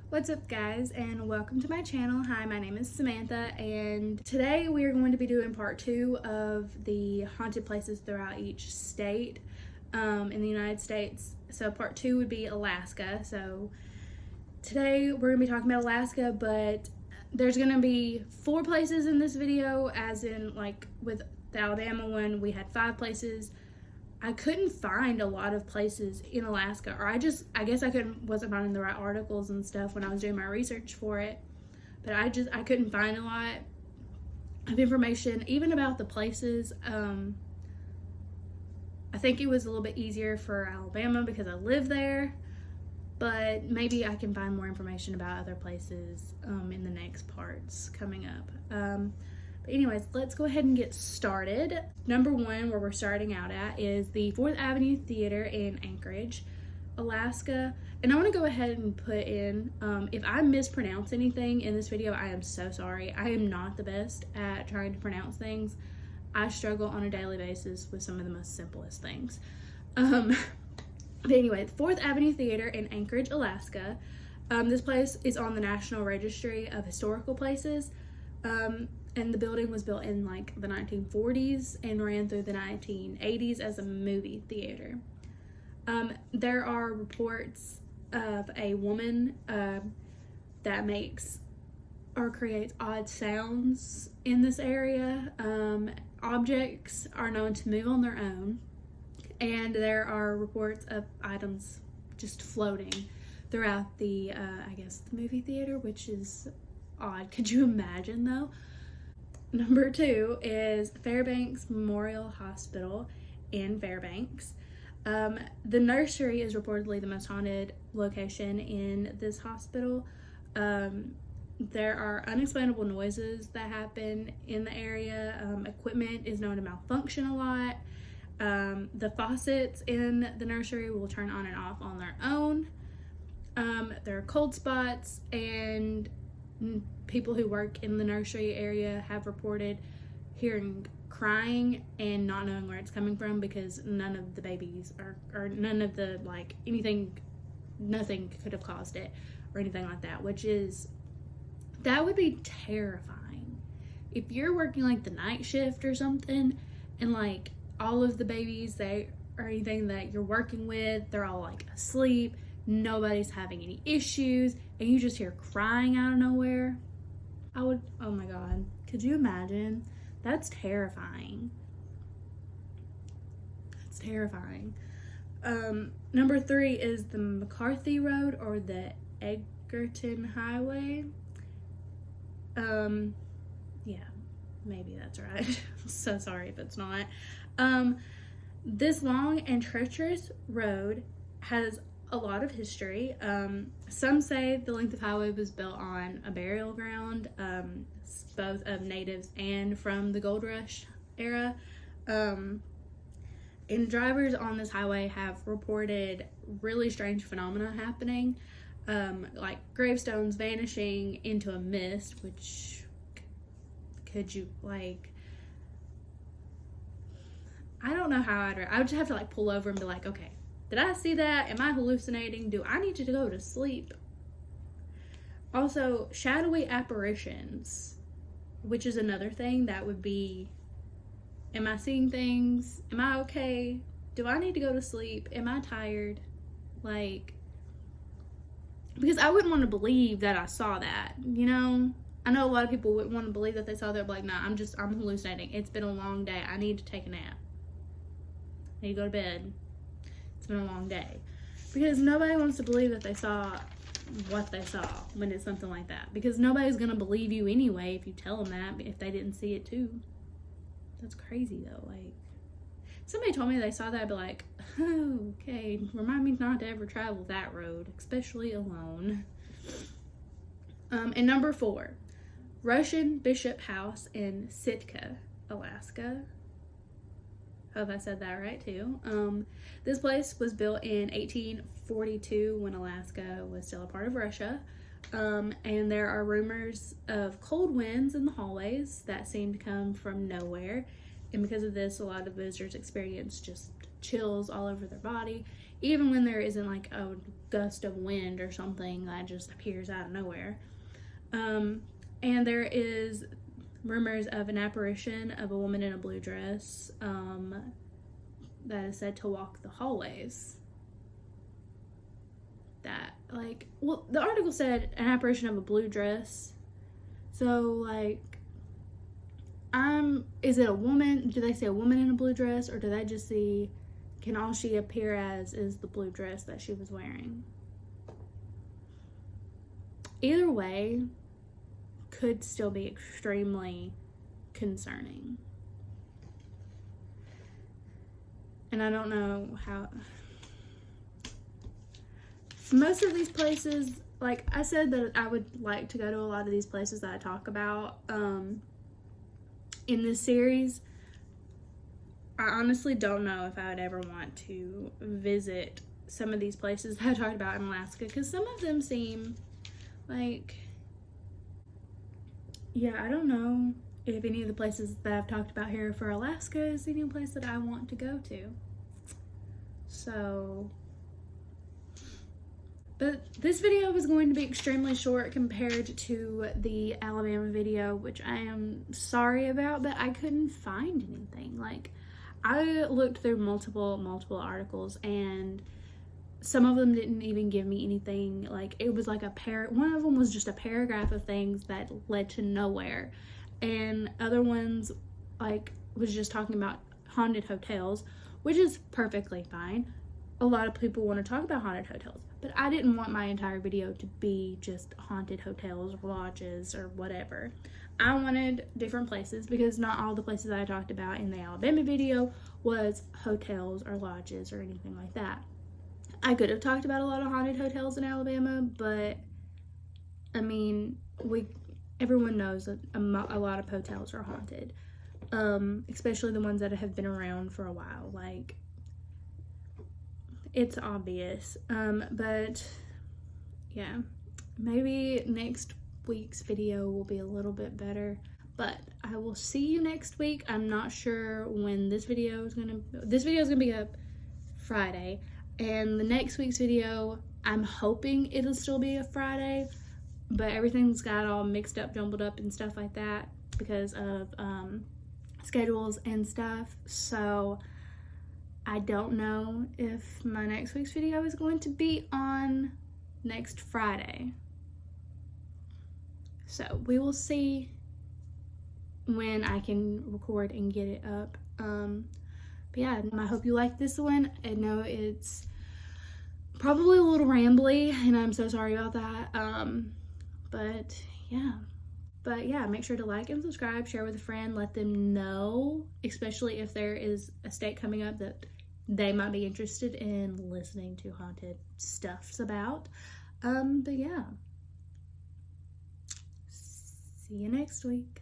What's up guys, and welcome to my channel. Hi, my name is Samantha, and today we are going to be doing part 2 of the haunted places throughout each state in the United States. So part 2 would be Alaska. So today we're going to be talking about Alaska, but there's going to be 4 places in this video, as in like with the Alabama one we had 5 places. I couldn't find a lot of places in Alaska, or I guess I wasn't finding the right articles and stuff when I was doing my research for it. But I couldn't find a lot of information, even about the places. I think it was a little bit easier for Alabama because I live there, but maybe I can find more information about other places in the next parts coming up. But anyways, let's go ahead and get started. Number 1, where we're starting out at, is the 4th Avenue Theater in Anchorage, Alaska. And I want to go ahead and put in, if I mispronounce anything in this video, I am so sorry. I am not the best at trying to pronounce things. I struggle on a daily basis with some of the most simplest things. But anyway, the 4th Avenue Theater in Anchorage, Alaska. This place is on the National Registry of Historical Places. And the building was built in like the 1940s and ran through the 1980s as a movie theater. There are reports of a woman that makes or creates odd sounds in this area. Objects are known to move on their own, and there are reports of items just floating throughout the, I guess, the movie theater, which is odd. Could you imagine though? Number 2 is Fairbanks Memorial Hospital in Fairbanks. The nursery is reportedly the most haunted location in this hospital. There are unexplainable noises that happen in the area. Equipment is known to malfunction a lot. The faucets in the nursery will turn on and off on their own. There are cold spots, and people who work in the nursery area have reported hearing crying and not knowing where it's coming from, because none of the babies or none of the nothing could have caused it or anything like that, that would be terrifying. If you're working like the night shift or something, and like all of the babies or anything that you're working with, they're all like asleep, nobody's having any issues, and you just hear crying out of nowhere. Oh my God, could you imagine? That's terrifying. That's terrifying. Number 3 is the McCarthy Road, or the Egerton Highway. Yeah, maybe that's right. I'm so sorry if it's not. This long and treacherous road has a lot of history. Some say the length of highway was built on a burial ground, both of natives and from the gold rush era. And drivers on this highway have reported really strange phenomena happening, like gravestones vanishing into a mist, which could you like, I don't know how I would just have to like pull over and be like, okay, did I see that? Am I hallucinating? Do I need to go to sleep? Also, shadowy apparitions, which is another thing that would be, am I seeing things? Am I okay? Do I need to go to sleep? Am I tired? Like, because I wouldn't want to believe that I saw that, you know? I know a lot of people wouldn't want to believe that they saw that, but like, nah, I'm hallucinating. It's been a long day. I need to take a nap. I need to go to bed. It's been a long day. Because nobody wants to believe that they saw what they saw when it's something like that, because nobody's gonna believe you anyway if you tell them that, if they didn't see it too. That's crazy though. Like, if somebody told me they saw that, I'd be like, oh, okay, remind me not to ever travel that road, especially alone. And number 4, Russian Bishop House in Sitka, Alaska. Hope I said that right too. This place was built in 1842 when Alaska was still a part of Russia. And there are rumors of cold winds in the hallways that seem to come from nowhere. And because of this, a lot of visitors experience just chills all over their body, even when there isn't like a gust of wind or something that just appears out of nowhere. And there is rumors of an apparition of a woman in a blue dress that is said to walk the hallways. That, like, well, the article said an apparition of a blue dress. So, like, is it a woman? Do they say a woman in a blue dress, or do they just see, can all she appear as is the blue dress that she was wearing? Either way, could still be extremely concerning. And I don't know how. Most of these places, like I said that I would like to go to a lot of these places that I talk about in this series. I honestly don't know if I would ever want to visit some of these places that I talked about in Alaska, because some of them seem like, yeah, I don't know if any of the places that I've talked about here for Alaska is any place that I want to go to. So, but this video was going to be extremely short compared to the Alabama video, which I am sorry about, but I couldn't find anything. Like, I looked through multiple articles, and some of them didn't even give me anything. Like, it was like one of them was just a paragraph of things that led to nowhere, and other ones like was just talking about haunted hotels, which is perfectly fine. A lot of people want to talk about haunted hotels, but I didn't want my entire video to be just haunted hotels or lodges or whatever. I wanted different places, because not all the places that I talked about in the Alabama video was hotels or lodges or anything like that. I could have talked about a lot of haunted hotels in Alabama, but I mean, everyone knows that a lot of hotels are haunted, especially the ones that have been around for a while. Like, it's obvious. But yeah, maybe next week's video will be a little bit better, but I will see you next week. I'm not sure when this video is gonna be up Friday, and the next week's video, I'm hoping it'll still be a Friday, but everything's got all mixed up, jumbled up and stuff like that because of schedules and stuff. So I don't know if my next week's video is going to be on next Friday. So we will see when I can record and get it up. But yeah, I hope you like this one. I know it's probably a little rambly, and I'm so sorry about that. But yeah, make sure to like and subscribe, share with a friend, let them know, especially if there is a state coming up that they might be interested in listening to haunted stuffs about. But yeah, see you next week.